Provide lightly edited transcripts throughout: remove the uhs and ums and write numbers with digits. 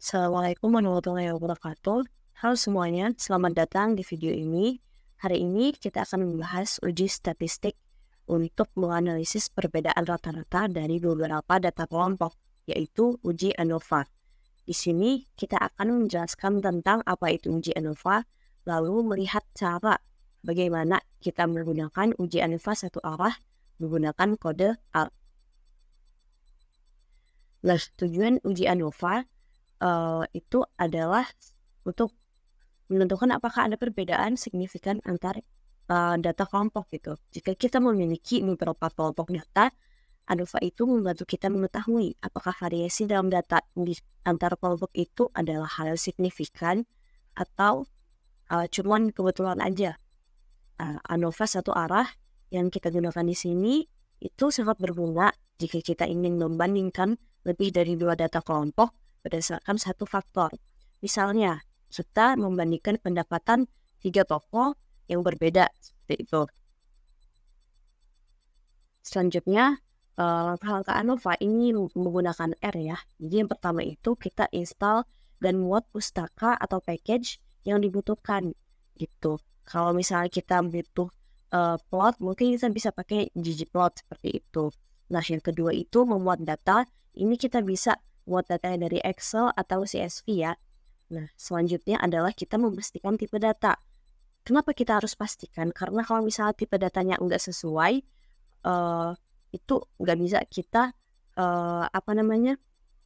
Assalamualaikum warahmatullahi wabarakatuh. Halo semuanya, selamat datang di video ini. Hari ini kita akan membahas uji statistik untuk menganalisis perbedaan rata-rata dari beberapa data kelompok, yaitu uji ANOVA. Di sini kita akan menjelaskan tentang apa itu uji ANOVA, lalu melihat cara bagaimana kita menggunakan uji ANOVA satu arah menggunakan kode ALT. Nah, tujuan uji ANOVA itu adalah untuk menentukan apakah ada perbedaan signifikan antar data kelompok gitu. Jika kita memiliki beberapa kelompok data, ANOVA itu membantu kita mengetahui apakah variasi dalam data di antar kelompok itu adalah hal signifikan atau cuman kebetulan aja. ANOVA satu arah yang kita gunakan di sini itu sangat berguna jika kita ingin membandingkan lebih dari dua data kelompok berdasarkan satu faktor. Misalnya, kita membandingkan pendapatan tiga tokoh yang berbeda seperti itu. Selanjutnya, langkah-langkah ANOVA ini menggunakan R ya. Jadi yang pertama itu kita install dan muat pustaka atau package yang dibutuhkan gitu. Kalau misalnya kita butuh plot, mungkin kita bisa pakai ggplot seperti itu. Nah, yang kedua itu memuat data. Ini kita bisa buat data dari Excel atau CSV ya. Nah, selanjutnya adalah kita memastikan tipe data. Kenapa kita harus pastikan? Karena kalau misalnya tipe datanya enggak sesuai, itu nggak bisa kita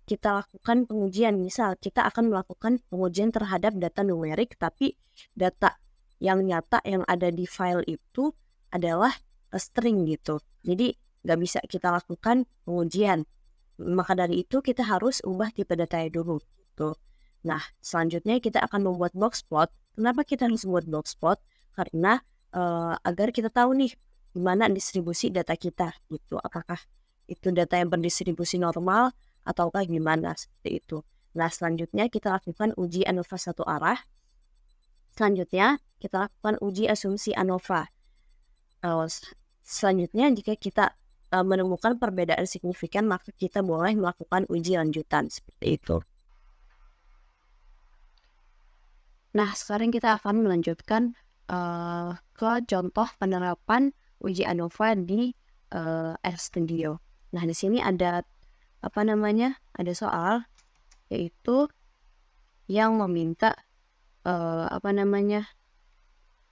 kita lakukan pengujian. Misal kita akan melakukan pengujian terhadap data numerik, tapi data yang nyata yang ada di file itu adalah string gitu. Jadi nggak bisa kita lakukan pengujian. Maka dari itu kita harus ubah tipe datanya dulu gitu. Nah, selanjutnya kita akan membuat box plot. Kenapa kita harus membuat box plot? Karena agar kita tahu nih gimana distribusi data kita gitu. Apakah itu data yang berdistribusi normal ataukah gimana seperti itu. Nah, selanjutnya kita lakukan uji ANOVA satu arah. Selanjutnya kita lakukan uji asumsi ANOVA. Selanjutnya jika kita menemukan perbedaan signifikan, maka kita boleh melakukan uji lanjutan seperti itu. Nah, sekarang kita akan melanjutkan ke contoh penerapan uji ANOVA di RStudio. Nah, di sini ada ada soal yaitu yang meminta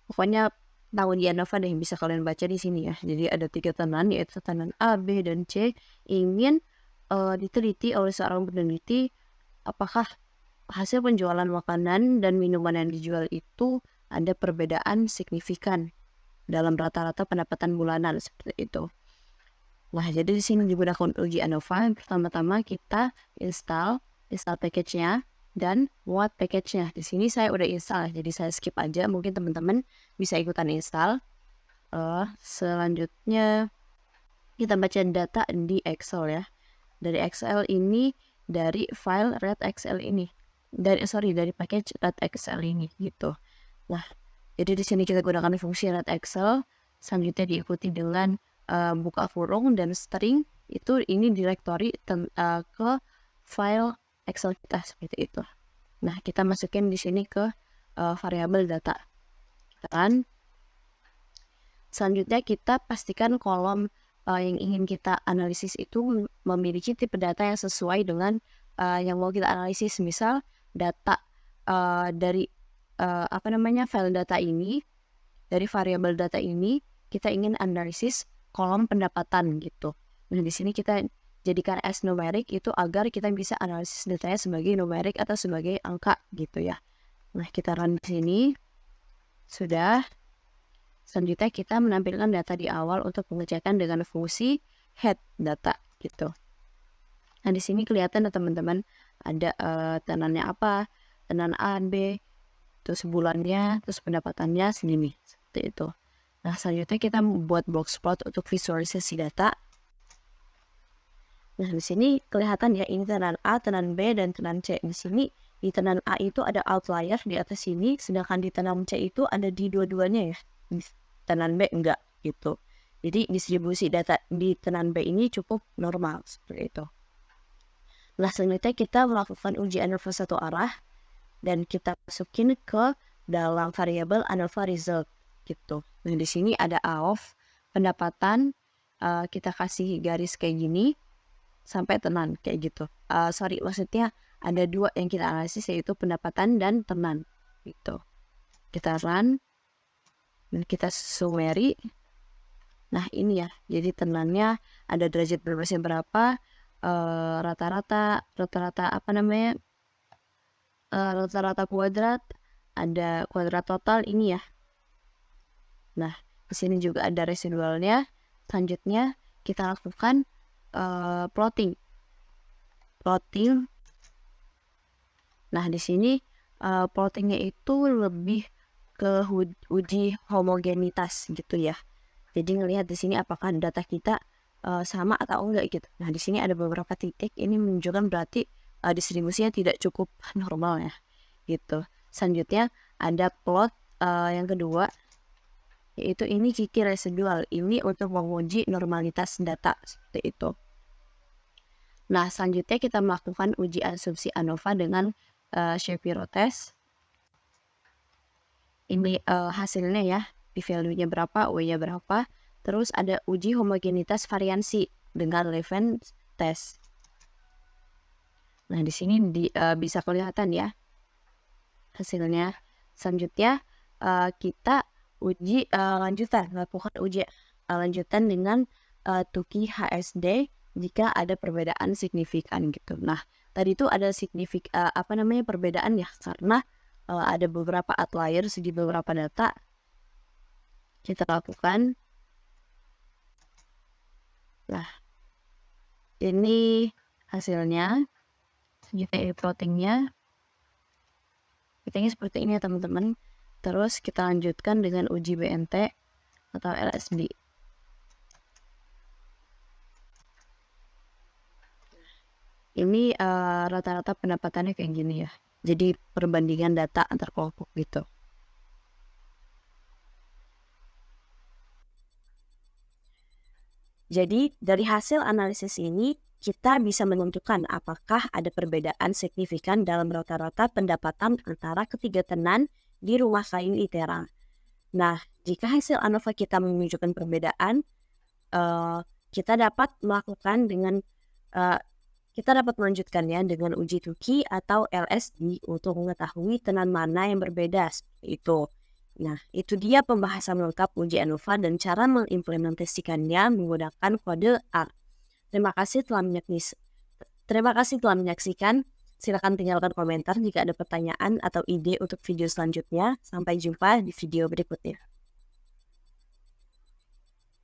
pokoknya tahu di ANOVA deh, bisa kalian baca di sini ya. Jadi ada 3 tenan, yaitu tenan A, B, dan C, ingin diteliti oleh seorang peneliti apakah hasil penjualan makanan dan minuman yang dijual itu ada perbedaan signifikan dalam rata-rata pendapatan bulanan seperti itu. Nah, jadi di sini digunakan uji ANOVA. Pertama-tama kita install package-nya dan muat package-nya. Di sini saya udah install, jadi saya skip aja. Mungkin teman-teman bisa ikutan install. Selanjutnya kita baca data di Excel ya. Dari Excel ini, dari file readXL ini, dari package readXL ini gitu. Nah, jadi di sini kita gunakan fungsi readXL. Selanjutnya diikuti dengan buka kurung dan string, itu ini directory ke file Excel kita seperti itu. Nah, kita masukin di sini ke variabel data. Dan selanjutnya kita pastikan kolom yang ingin kita analisis itu memiliki tipe data yang sesuai dengan yang mau kita analisis. Misal data dari file data ini, dari variabel data ini kita ingin analisis kolom pendapatan gitu. Nah, di sini kita jadikan as numerik itu agar kita bisa analisis datanya sebagai numerik atau sebagai angka gitu ya. Nah, kita run di sini. Sudah. Selanjutnya kita menampilkan data di awal untuk pengecekan dengan fungsi head data gitu. Nah, di sini kelihatan ya teman-teman, ada tenannya apa, tenan A, B, terus bulannya, terus pendapatannya segini, seperti itu. Nah, selanjutnya kita membuat box plot untuk visualisasi data. Nah, di sini kelihatan ya, ini tenan A, tenan B, dan tenan C. Di sini di tenan A itu ada outlier di atas sini, sedangkan di tenan C itu ada di dua-duanya ya. Di tenan B enggak gitu. Jadi distribusi data di tenan B ini cukup normal seperti itu. Nah, selanjutnya kita melakukan uji ANOVA satu arah dan kita masukin ke dalam variabel ANOVA result gitu. Nah, di sini ada AOF pendapatan, kita kasih garis kayak gini sampai tenan kayak gitu. Maksudnya ada dua yang kita analisis, yaitu pendapatan dan tenan gitu. Kita run dan kita summary. Nah, ini ya, jadi tenannya ada derajat bebasnya berapa, rata-rata apa namanya, rata-rata kuadrat, ada kuadrat total ini ya. Nah, di sini juga ada residualnya. Selanjutnya kita lakukan plotting. Nah, di sini plottingnya itu lebih ke uji homogenitas gitu ya. Jadi ngelihat di sini apakah data kita sama atau enggak gitu. Nah, di sini ada beberapa titik, ini menunjukkan berarti distribusinya tidak cukup normal ya gitu. Selanjutnya ada plot yang kedua, yaitu ini kiki residual. Ini untuk menguji normalitas data seperti itu. Nah, selanjutnya kita melakukan uji asumsi ANOVA dengan Shapiro test. Ini hasilnya ya, p-value-nya berapa, W-nya berapa. Terus ada uji homogenitas variansi dengan Levin test. Nah, di sini bisa kelihatan ya hasilnya. Selanjutnya kita uji lakukan uji lanjutan dengan Tukey HSD jika ada perbedaan signifikan gitu. Nah, tadi itu ada perbedaan ya, karena ada beberapa outliers di beberapa data. Kita lakukan. Nah, ini hasilnya. Selanjutnya plottingnya seperti ini ya teman-teman. Terus kita lanjutkan dengan uji BNT atau LSB. Ini rata-rata pendapatannya kayak gini ya. Jadi perbandingan data antar kelompok gitu. Jadi dari hasil analisis ini kita bisa menentukan apakah ada perbedaan signifikan dalam rata-rata pendapatan antara ketiga tenan di rumah kain ITERA. Nah, jika hasil ANOVA kita menunjukkan perbedaan, kita dapat melanjutkannya dengan uji Tukey atau LSD untuk mengetahui tenan mana yang berbeda seperti itu. Nah, itu dia pembahasan lengkap uji ANOVA dan cara mengimplementasikannya menggunakan kode R. Terima kasih telah menyaksikan. Silakan tinggalkan komentar jika ada pertanyaan atau ide untuk video selanjutnya. Sampai jumpa di video berikutnya.